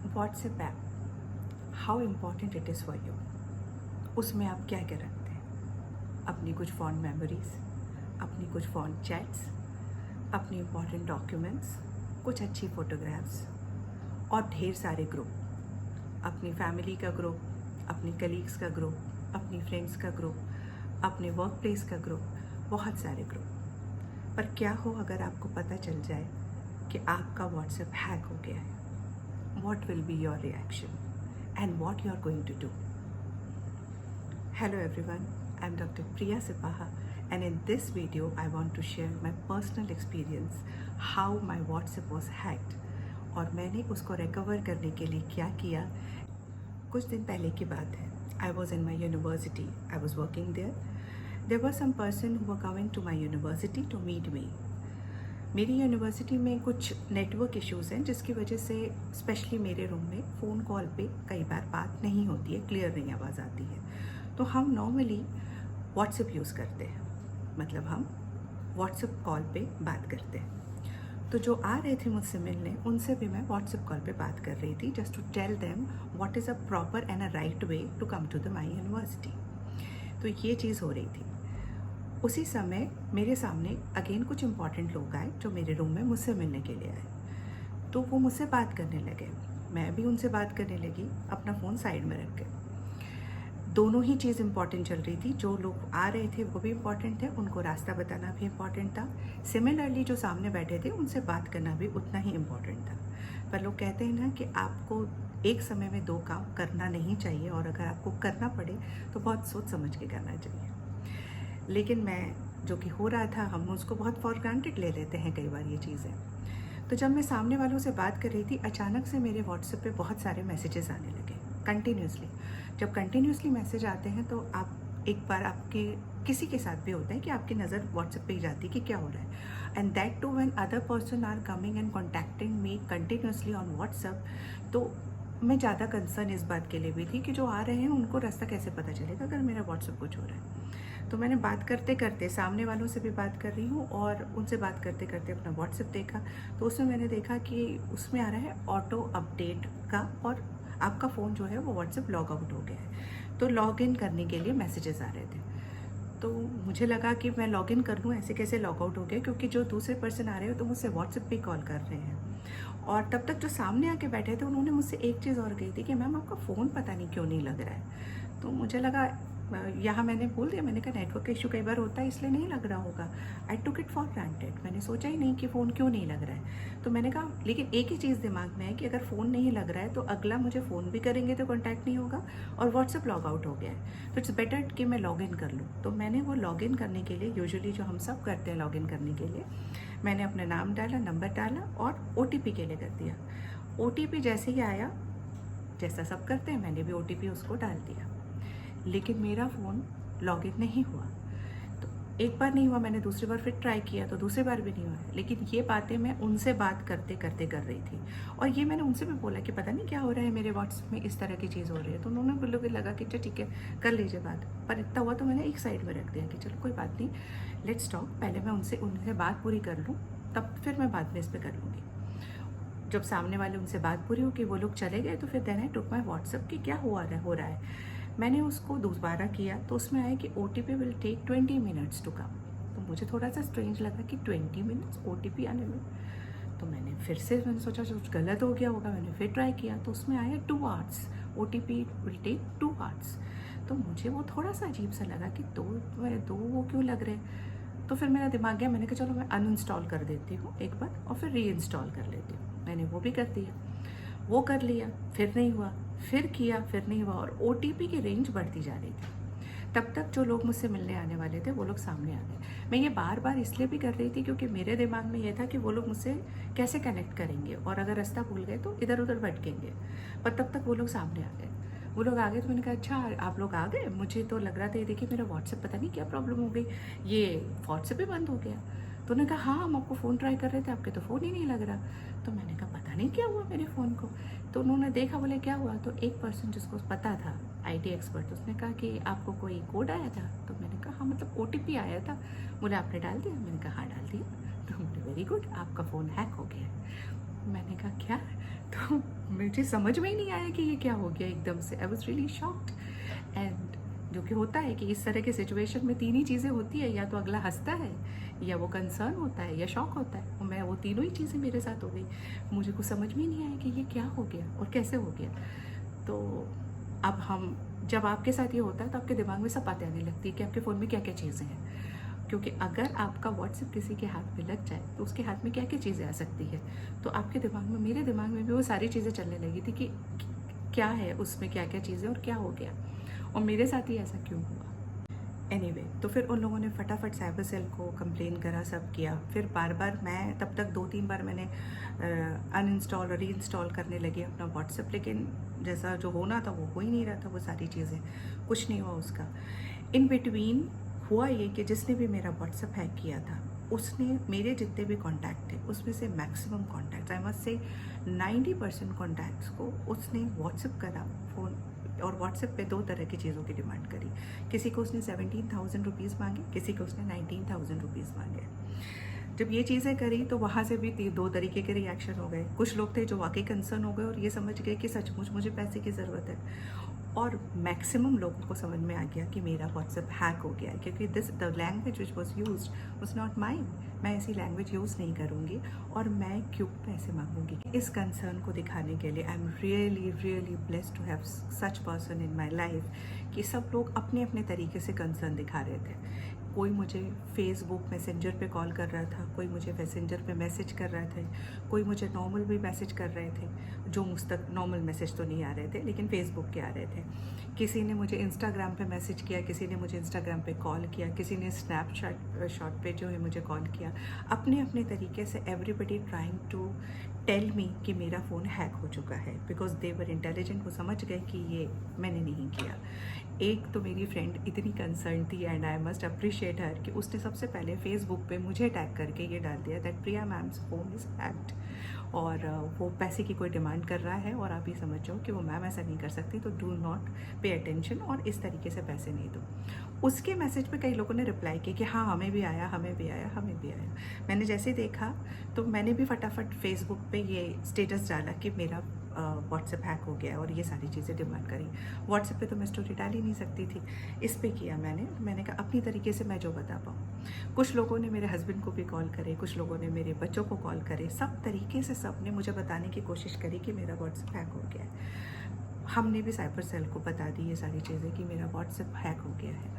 WhatsApp app, how important it is for you. उसमें आप क्या क्या रखते हैं? अपनी कुछ फॉन्ड मेमोरीज, अपनी कुछ फॉन्ड चैट्स, अपने इम्पॉर्टेंट डॉक्यूमेंट्स, कुछ अच्छी फ़ोटोग्राफ्स और ढेर सारे ग्रुप। अपनी फैमिली का ग्रुप, अपनी कलीग्स का ग्रुप, अपनी फ्रेंड्स का ग्रुप, अपने वर्क प्लेस का ग्रुप, बहुत सारे ग्रुप। पर क्या हो अगर आपको पता चल जाए कि आपका व्हाट्सएप हैक हो गया है? What will be your reaction and what you are going to do? Hello everyone, I'm Dr. Priya Sipaha, and in this video I want to share my personal experience how my WhatsApp was hacked और मैंने उसको recover करने के लिए क्या किया। कुछ दिन पहले की बात है। I was in my university, I was working there. There were some person who were coming to my university to meet me. मेरी यूनिवर्सिटी में कुछ नेटवर्क इश्यूज़ हैं जिसकी वजह से स्पेशली मेरे रूम में फ़ोन कॉल पे कई बार बात नहीं होती है, क्लियर नहीं आवाज़ आती है। तो हम नॉर्मली व्हाट्सएप यूज़ करते हैं, मतलब हम व्हाट्सएप कॉल पे बात करते हैं। तो जो आ रहे थे मुझसे मिलने, उनसे भी मैं व्हाट्सएप कॉल पे बात कर रही थी, just to tell them what is a proper and a right way to come to the my university. तो ये चीज़ हो रही थी। उसी समय मेरे सामने अगेन कुछ इम्पॉर्टेंट लोग आए जो मेरे रूम में मुझसे मिलने के लिए आए। तो वो मुझसे बात करने लगे, मैं भी उनसे बात करने लगी, अपना फ़ोन साइड में रख के। दोनों ही चीज़ इम्पॉर्टेंट चल रही थी। जो लोग आ रहे थे वो भी इम्पॉर्टेंट थे, उनको रास्ता बताना भी इम्पॉर्टेंट था। सिमिलरली जो सामने बैठे थे उनसे बात करना भी उतना ही इम्पॉर्टेंट था। पर लोग कहते हैं ना कि आपको एक समय में दो काम करना नहीं चाहिए, और अगर आपको करना पड़े तो बहुत सोच समझ के करना चाहिए। लेकिन मैं, जो कि हो रहा था, हम उसको बहुत फॉर ग्रांटेड ले लेते हैं कई बार ये चीज़ें। तो जब मैं सामने वालों से बात कर रही थी, अचानक से मेरे व्हाट्सएप पे बहुत सारे मैसेजेस आने लगे कंटिन्यूसली। जब कंटिन्यूसली मैसेज आते हैं तो आप एक बार, आपके किसी के साथ भी होता है कि आपकी नज़र व्हाट्सएप पे ही जाती है कि क्या हो रहा है, and that too when other person are coming and contacting me continuously on WhatsApp. तो मैं ज़्यादा कंसर्न इस बात के लिए भी थी कि जो आ रहे हैं उनको रास्ता कैसे पता चलेगा अगर मेरा व्हाट्सएप कुछ हो रहा है। तो मैंने बात करते करते सामने वालों से भी बात कर रही हूँ और उनसे बात करते करते अपना व्हाट्सएप देखा। तो उसमें मैंने देखा कि उसमें आ रहा है ऑटो अपडेट का, और आपका फ़ोन जो है वो व्हाट्सएप लॉग आउट हो गया है। तो लॉग इन करने के लिए मैसेजेस आ रहे थे। तो मुझे लगा कि मैं लॉग इन कर लूँ, ऐसे कैसे लॉग आउट हो गया, क्योंकि जो दूसरे पर्सन आ रहे हो तो मुझसे व्हाट्सएप पे कॉल कर रहे हैं। और तब तक जो सामने आके बैठे थे उन्होंने मुझसे एक चीज़ और कही थी कि मैम आपका फ़ोन पता नहीं क्यों नहीं लग रहा है। तो मुझे लगा, यहाँ मैंने बोल दिया, मैंने कहा नेटवर्क इशू कई बार होता है इसलिए नहीं लग रहा होगा। आई टुक इट फॉर ग्रांटेड, मैंने सोचा ही नहीं कि फ़ोन क्यों नहीं लग रहा है। तो मैंने कहा, लेकिन एक ही चीज़ दिमाग में है कि अगर फ़ोन नहीं लग रहा है तो अगला मुझे फ़ोन भी करेंगे तो कॉन्टैक्ट नहीं होगा, और व्हाट्सएप लॉग आउट हो गया है, तो इट्स बेटर कि मैं लॉग इन कर लूँ। तो मैंने वो लॉग इन करने के लिए, यूजुअली जो हम सब करते हैं लॉग इन करने के लिए, मैंने अपना नाम डाला, नंबर डाला और OTP के लिए कर दिया। OTP जैसे ही आया, जैसा सब करते हैं, मैंने भी OTP उसको डाल दिया, लेकिन मेरा फ़ोन लॉगिन नहीं हुआ। तो एक बार नहीं हुआ, मैंने दूसरी बार फिर ट्राई किया तो दूसरी बार भी नहीं हुआ। लेकिन ये बातें मैं उनसे बात करते करते कर रही थी, और ये मैंने उनसे भी बोला कि पता नहीं क्या हो रहा है, मेरे व्हाट्सएप में इस तरह की चीज़ हो रही है। तो उन्होंने बोलो कि लगा कि चलो ठीक है कर लीजिए बात, पर इतना हुआ तो मैंने एक साइड में रख दिया कि चलो कोई बात नहीं, लेट्स टॉक, पहले मैं उनसे बात पूरी कर लूँ, तब फिर मैं बाद में इस पर कर लूँगी। जब सामने वाले उनसे बात पूरी हो कि वो लोग चले गए, तो फिर then I took my WhatsApp कि क्या हो रहा है। मैंने उसको दोबारा किया तो उसमें आया कि OTP will take 20 minutes to come. तो मुझे थोड़ा सा स्ट्रेंज लगा कि 20 मिनट्स OTP आने में। तो मैंने सोचा कुछ गलत हो गया होगा, मैंने फिर ट्राई किया तो उसमें आया 2 hours, OTP will take 2 hours. तो मुझे वो थोड़ा सा अजीब सा लगा कि दो वो क्यों लग रहे। तो फिर मेरा दिमाग गया, मैंने कहा चलो मैं अनइंस्टॉल कर देती हूँ एक बार और फिर रीइंस्टॉल कर लेती हूँ। मैंने वो भी कर दिया, वो कर लिया, फिर नहीं हुआ, फिर किया, फिर नहीं हुआ, और OTP की रेंज बढ़ती जा रही थी। तब तक जो लोग मुझसे मिलने आने वाले थे वो लोग सामने आ गए। मैं ये बार बार इसलिए भी कर रही थी क्योंकि मेरे दिमाग में ये था कि वो लोग मुझसे कैसे कनेक्ट करेंगे, और अगर रास्ता भूल गए तो इधर उधर भटकेंगे। पर तब तक वो लोग सामने आ गए। वो लोग आ गए तो मैंने कहा अच्छा आप लोग आ गए, मुझे तो लग रहा था ये देखिए मेरा व्हाट्सएप पता नहीं क्या प्रॉब्लम हो गई, ये व्हाट्सएप ही बंद हो गया। तो उन्होंने कहा हाँ हम आपको फ़ोन ट्राई कर रहे थे, आपके तो फ़ोन ही नहीं लग रहा। तो मैंने कहा पता नहीं क्या हुआ मेरे फ़ोन को। तो उन्होंने देखा, बोले क्या हुआ। तो एक पर्सन जिसको पता था, IT एक्सपर्ट, उसने कहा कि आपको कोई कोड आया था। तो मैंने कहा हाँ मतलब OTP आया था। बोले आपने डाल दिया। मैंने कहा हाँ डाल दिया। तो बोले वेरी गुड, आपका फ़ोन हैक हो गया। मैंने कहा क्या। तो मुझे समझ में ही नहीं आया कि ये क्या हो गया एकदम से। I was really shocked. And जो कि होता है कि इस तरह के सिचुएशन में तीन ही चीज़ें होती है, या तो अगला हंसता है, या वो कंसर्न होता है, या शॉक होता है। और मैं वो तीनों ही चीज़ें मेरे साथ हो गई। मुझे कुछ समझ में ही नहीं आया कि ये क्या हो गया और कैसे हो गया। तो अब हम, जब आपके साथ ये होता है तो आपके दिमाग में सब बातें आने लगती है कि आपके फ़ोन में क्या क्या चीज़ें हैं। क्योंकि अगर आपका व्हाट्सएप किसी के हाथ में लग जाए तो उसके हाथ में क्या क्या चीज़ें आ सकती है। तो आपके दिमाग में, मेरे दिमाग में भी वो सारी चीज़ें चलने लगी थी कि क्या है उसमें, क्या क्या चीज़ें और क्या हो गया, और मेरे साथ ही ऐसा क्यों हुआ। एनीवे, तो फिर उन लोगों ने फटाफट साइबर सेल को कंप्लेन करा, सब किया। फिर बार बार मैं, तब तक 2-3 बार मैंने अनइंस्टॉल और रीइंस्टॉल करने लगी अपना व्हाट्सएप, लेकिन जैसा जो होना था वो हो ही नहीं रहा था। वो सारी चीज़ें, कुछ नहीं हुआ उसका। इन बिटवीन हुआ ये कि जिसने भी मेरा व्हाट्सएप हैक किया था, उसने मेरे जितने भी कॉन्टैक्ट थे उसमें से maximum contacts, I must say 90% contacts को उसने व्हाट्सएप करा फ़ोन। और व्हाट्सएप पे 2 तरह की चीज़ों की डिमांड करी। किसी को उसने 17,000 रुपीज़ मांगे, किसी को उसने 19,000 रुपीज़ मांगे। जब ये चीज़ें करी तो वहाँ से भी 2 तरीके के रिएक्शन हो गए। कुछ लोग थे जो वाकई कंसर्न हो गए और ये समझ गए कि सचमुच मुझे पैसे की ज़रूरत है। और मैक्सिमम लोगों को समझ में आ गया कि मेरा व्हाट्सएप हैक हो गया है, क्योंकि the language which was used was not mine. मैं ऐसी लैंग्वेज यूज़ नहीं करूँगी और मैं क्यों पैसे मांगूंगी। इस कंसर्न को दिखाने के लिए I am really really blessed to have such person in my life, कि सब लोग अपने अपने तरीके से कंसर्न दिखा रहे थे। कोई मुझे फेसबुक मैसेंजर पे कॉल कर रहा था, कोई मुझे मैसेंजर पे मैसेज कर रहा था, कोई मुझे नॉर्मल भी मैसेज कर रहे थे, जो मुझ तक नॉर्मल मैसेज तो नहीं आ रहे थे लेकिन फेसबुक के आ रहे थे। किसी ने मुझे इंस्टाग्राम पे मैसेज किया, किसी ने मुझे इंस्टाग्राम पे कॉल किया, किसी ने स्नैपचैट पे जो है मुझे कॉल किया। अपने अपने तरीके से everybody trying to tell me कि मेरा फ़ोन हैक हो चुका है, बिकॉज दे वर इंटेलिजेंट। वो समझ गए कि ये मैंने नहीं किया। एक तो मेरी फ्रेंड इतनी कंसर्न थी, एंड आई मस्ट अप्रिशिएट हर, कि उसने सबसे पहले फेसबुक पे मुझे टैग करके ये डाल दिया that Priya ma'am's phone is hacked, और वो पैसे की कोई डिमांड कर रहा है, और आप ये समझ जाओ कि वो मैम ऐसा नहीं कर सकती, तो डू नॉट पे अटेंशन और इस तरीके से पैसे नहीं दो। उसके मैसेज पे कई लोगों ने रिप्लाई किया कि हाँ हमें भी आया, हमें भी आया, हमें भी आया। मैंने जैसे देखा तो मैंने भी फटाफट फेसबुक पे ये स्टेटस डाला कि मेरा व्हाट्सएप हैक हो गया, और ये सारी चीज़ें डिमांड करी। व्हाट्सएप पे तो मैं स्टोरी डाल ही नहीं सकती थी, इस पे किया मैंने कहा अपनी तरीके से मैं जो बता पाऊँ। कुछ लोगों ने मेरे हस्बैंड को भी कॉल करे, कुछ लोगों ने मेरे बच्चों को कॉल करे, सब तरीके से सब ने मुझे बताने की कोशिश करी कि मेरा व्हाट्सएप हैक हो गया है। हमने भी साइबर सेल को बता दी ये सारी चीज़ें कि मेरा व्हाट्सएप हैक हो गया है।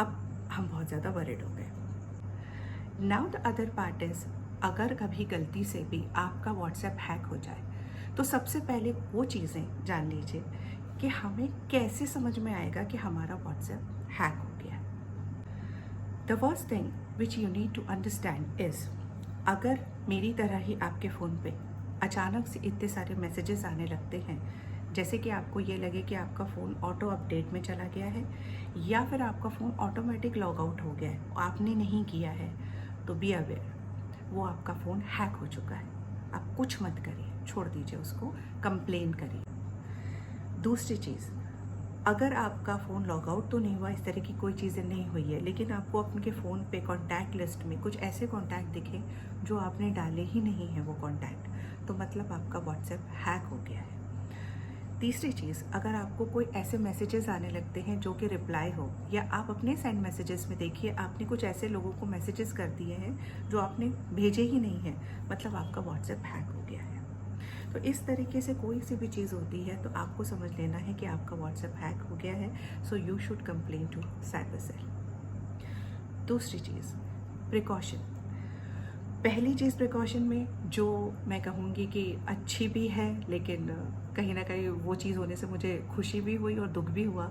अब हम बहुत ज़्यादा वरिड हो गए। Now the other part is, अगर कभी गलती से भी आपका व्हाट्सएप हैक हो जाए तो सबसे पहले वो चीज़ें जान लीजिए कि हमें कैसे समझ में आएगा कि हमारा व्हाट्सएप हैक हो गया है। The first thing which you need to understand is, अगर मेरी तरह ही आपके फ़ोन पे अचानक से इतने सारे मैसेजेस आने लगते हैं, जैसे कि आपको ये लगे कि आपका फ़ोन ऑटो अपडेट में चला गया है, या फिर आपका फ़ोन ऑटोमेटिक लॉग आउट हो गया है, आपने नहीं किया है, तो बी अवेयर, वो आपका फ़ोन हैक हो चुका है। आप कुछ मत करिए, छोड़ दीजिए उसको, कंप्लेन करिए। दूसरी चीज़, अगर आपका फ़ोन लॉग आउट तो नहीं हुआ, इस तरह की कोई चीज़ें नहीं हुई है, लेकिन आपको अपने फ़ोन पे कॉन्टैक्ट लिस्ट में कुछ ऐसे कॉन्टैक्ट दिखे जो आपने डाले ही नहीं हैं वो कॉन्टैक्ट, तो मतलब आपका व्हाट्सएप हैक हो गया है। तीसरी चीज़, अगर आपको कोई ऐसे मैसेजेस आने लगते हैं जो कि रिप्लाई हो, या आप अपने सेंड मैसेजेस में देखिए आपने कुछ ऐसे लोगों को मैसेजेस कर दिए हैं जो आपने भेजे ही नहीं हैं, मतलब आपका व्हाट्सएप हैक हो गया है। तो इस तरीके से कोई सी भी चीज़ होती है तो आपको समझ लेना है कि आपका व्हाट्सएप हैक हो गया है, so you should complain to cyber cell. दूसरी चीज़, प्रिकॉशन। पहली चीज़ प्रिकॉशन में जो मैं कहूँगी कि अच्छी भी है, लेकिन कहीं ना कहीं वो चीज़ होने से मुझे खुशी भी हुई और दुख भी हुआ,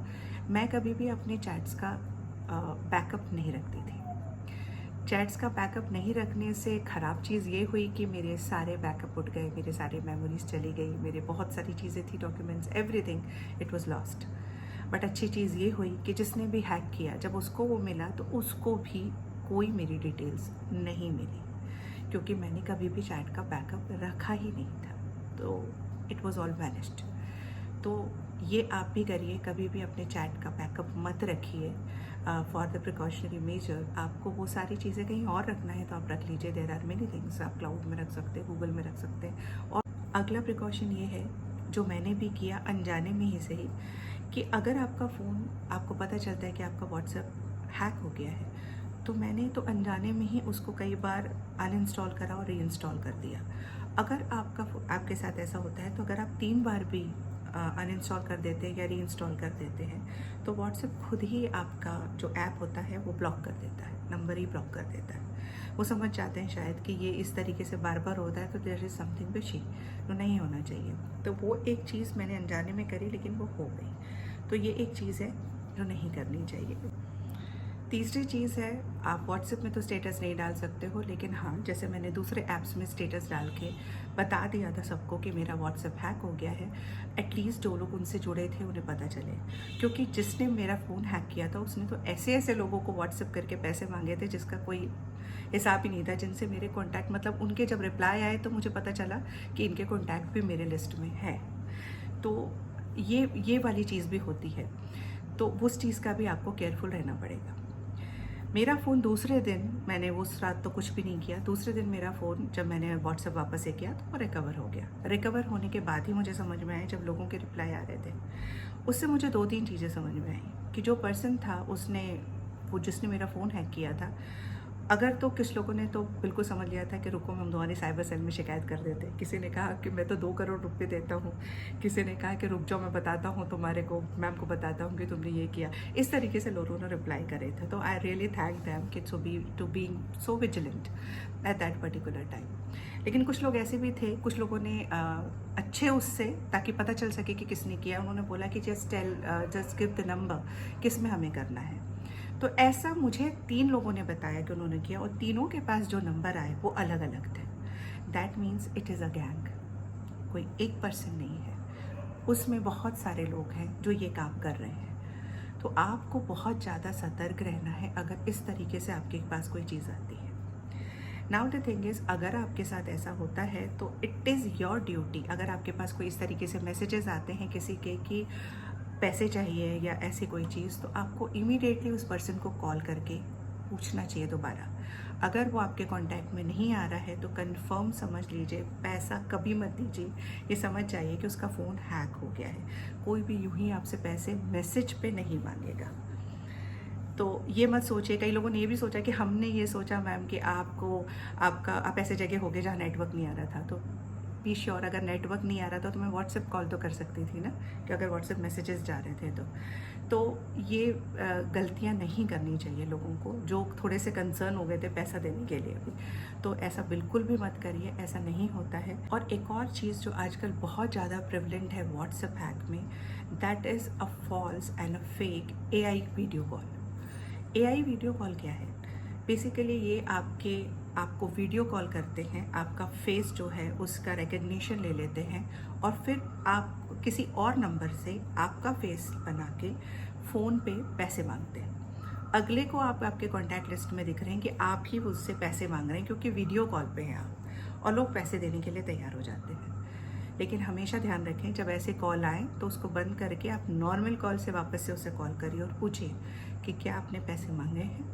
मैं कभी भी अपने चैट्स का बैकअप नहीं रखती थी। चैट्स का बैकअप नहीं रखने से ख़राब चीज़ ये हुई कि मेरे सारे बैकअप उठ गए, मेरे सारे मेमोरीज चली गई, मेरे बहुत सारी चीज़ें थी, documents, everything, it was lost. But अच्छी चीज़ ये हुई कि जिसने भी हैक किया, जब उसको वो मिला तो उसको भी कोई मेरी डिटेल्स नहीं मिली, क्योंकि मैंने कभी भी चैट का बैकअप रखा ही नहीं था, तो इट वाज ऑल वैनिश्ड। तो ये आप भी करिए, कभी भी अपने चैट का बैकअप मत रखिए। फॉर द प्रिकॉशनरी मेजर, आपको वो सारी चीज़ें कहीं और रखना है तो आप रख लीजिए, देयर आर मेनी थिंग्स, आप क्लाउड में रख सकते हैं, गूगल में रख सकते हैं। और अगला प्रिकॉशन ये है जो मैंने भी किया अनजाने में ही सही, कि अगर आपका फ़ोन आपको पता चलता है कि आपका व्हाट्सएप हैक हो गया है, तो मैंने तो अनजाने में ही उसको कई बार अनइंस्टॉल करा और रीइंस्टॉल कर दिया। अगर आपके साथ ऐसा होता है, तो अगर आप 3 बार भी अनइंस्टॉल कर देते हैं या रीइंस्टॉल कर देते हैं, तो व्हाट्सएप खुद ही आपका जो ऐप होता है वो ब्लॉक कर देता है, नंबर ही ब्लॉक कर देता है। वो समझ जाते हैं शायद कि ये इस तरीके से बार बार होता है, तो देयर इज़ समथिंग फिशी, तो नहीं होना चाहिए। तो वो एक चीज़ मैंने अनजाने में करी, लेकिन वो हो गई। तो ये एक चीज़ है जो नहीं करनी चाहिए। तीसरी चीज़ है, आप व्हाट्सएप में तो स्टेटस नहीं डाल सकते हो, लेकिन हाँ, जैसे मैंने दूसरे ऐप्स में स्टेटस डाल के बता दिया था सबको कि मेरा व्हाट्सएप हैक हो गया है, एटलीस्ट जो लोग उनसे जुड़े थे उन्हें पता चले। क्योंकि जिसने मेरा फ़ोन हैक किया था उसने तो ऐसे ऐसे लोगों को व्हाट्सएप करके पैसे मांगे थे जिसका कोई हिसाब ही नहीं था, जिनसे मेरे कॉन्टैक्ट, मतलब उनके जब रिप्लाई आए तो मुझे पता चला कि इनके कॉन्टैक्ट भी मेरे लिस्ट में है। तो ये वाली चीज़ भी होती है, तो उस चीज़ का भी आपको केयरफुल रहना पड़ेगा। मेरा फ़ोन दूसरे दिन, मैंने उस रात तो कुछ भी नहीं किया, दूसरे दिन मेरा फ़ोन जब मैंने व्हाट्सएप वापस से किया तो वो रिकवर हो गया। रिकवर होने के बाद ही मुझे समझ में आया, जब लोगों के रिप्लाई आ रहे थे, उससे मुझे 2-3 चीज़ें समझ में आई कि जो पर्सन था जिसने मेरा फ़ोन हैक किया था, अगर तो कुछ लोगों ने तो बिल्कुल समझ लिया था कि रुको हम तुम्हारी साइबर सेल में शिकायत कर देते हैं। किसी ने कहा कि मैं तो 2 करोड़ रुपए देता हूँ, किसी ने कहा कि रुक जाओ मैं बताता हूँ तुम्हारे को, मैम को बताता हूँ कि तुमने ये किया। इस तरीके से लोगों ने रिप्लाई करे थे। तो आई रियली थैंक दैम कि to being so vigilant at that particular time. लेकिन कुछ लोग ऐसे भी थे, कुछ लोगों ने अच्छे उससे, ताकि पता चल सके कि किसने किया, उन्होंने बोला कि जस्ट गिव द नंबर, किस में हमें करना है। तो ऐसा मुझे 3 लोगों ने बताया कि उन्होंने किया, और तीनों के पास जो नंबर आए वो अलग अलग थे। That means it is a gang, कोई एक पर्सन नहीं है, उसमें बहुत सारे लोग हैं जो ये काम कर रहे हैं। तो आपको बहुत ज़्यादा सतर्क रहना है अगर इस तरीके से आपके पास कोई चीज़ आती है। नाउ द थिंग इज़, अगर आपके साथ ऐसा होता है तो इट इज़ योर ड्यूटी, अगर आपके पास कोई इस तरीके से मैसेजेस आते हैं किसी के कि पैसे चाहिए या ऐसी कोई चीज़, तो आपको इमीडिएटली उस पर्सन को कॉल करके पूछना चाहिए दोबारा। अगर वो आपके कांटेक्ट में नहीं आ रहा है तो कंफर्म समझ लीजिए, पैसा कभी मत दीजिए, ये समझ जाइए कि उसका फ़ोन हैक हो गया है। कोई भी यूं ही आपसे पैसे मैसेज पे नहीं मांगेगा। तो ये मत सोचिए, कई लोगों ने ये भी सोचा कि हमने ये सोचा मैम कि आप ऐसे जगह हो गए जहाँ नेटवर्क नहीं आ रहा था, तो बी श्योर, अगर नेटवर्क नहीं आ रहा था तो मैं व्हाट्सएप कॉल तो कर सकती थी ना, कि अगर व्हाट्सएप मैसेजेस जा रहे थे तो ये गलतियां नहीं करनी चाहिए लोगों को, जो थोड़े से कंसर्न हो गए थे पैसा देने के लिए भी। तो ऐसा बिल्कुल भी मत करिए, ऐसा नहीं होता है। और एक और चीज़ जो आजकल बहुत ज़्यादा प्रिवलेंट है व्हाट्सएप हैक में, that is a false and a fake AI video call. AI video call क्या है? बेसिकली ये आपको वीडियो कॉल करते हैं, आपका फेस जो है उसका रिकग्निशन ले लेते हैं, और फिर आप किसी और नंबर से आपका फेस बना के फ़ोन पे पैसे मांगते हैं। अगले को आपके कॉन्टैक्ट लिस्ट में दिख रहे हैं कि आप ही उससे पैसे मांग रहे हैं, क्योंकि वीडियो कॉल पे हैं आप, और लोग पैसे देने के लिए तैयार हो जाते हैं। लेकिन हमेशा ध्यान रखें, जब ऐसे कॉल आए तो उसको बंद करके आप नॉर्मल कॉल से वापस से उसे कॉल करिए और पूछिए कि क्या आपने पैसे मांगे हैं।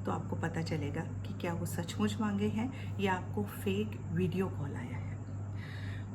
तो आपको पता चलेगा कि क्या वो सचमुच मांगे हैं या आपको फेक वीडियो कॉल आया है।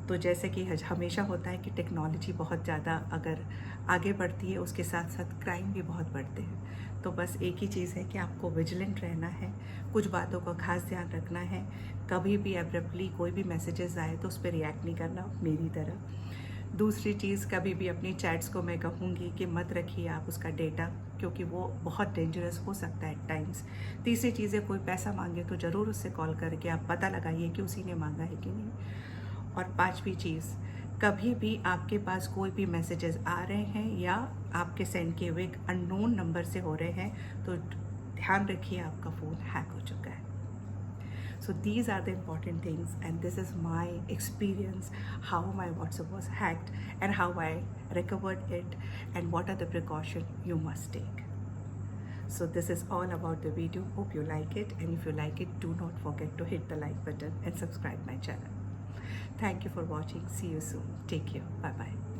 तो जैसे कि हमेशा होता है कि टेक्नोलॉजी बहुत ज़्यादा अगर आगे बढ़ती है, उसके साथ साथ क्राइम भी बहुत बढ़ते हैं। तो बस एक ही चीज़ है कि आपको विजिलेंट रहना है, कुछ बातों का खास ध्यान रखना है। कभी भी एब्रप्टली कोई भी मैसेजेस आए तो उस पर रिएक्ट नहीं करना मेरी तरह। दूसरी चीज़, कभी भी अपनी चैट्स को मैं कहूँगी कि मत रखिए आप उसका डेटा, क्योंकि वो बहुत डेंजरस हो सकता है एट टाइम्स। तीसरी चीज़ है, कोई पैसा मांगे तो ज़रूर उससे कॉल करके आप पता लगाइए कि उसी ने मांगा है कि नहीं। और पांचवी चीज़, कभी भी आपके पास कोई भी मैसेजेस आ रहे हैं या आपके सेंड किए हुए अननोन नंबर से हो रहे हैं, तो ध्यान रखिए आपका फ़ोन हैक हो चुका है। So these are the important things, and this is my experience, how my WhatsApp was hacked and how I recovered it, and what are the precautions you must take. So this is all about the video. Hope you like it, and if you like it, do not forget to hit the like button and subscribe my channel. Thank you for watching. See you soon. Take care. Bye bye.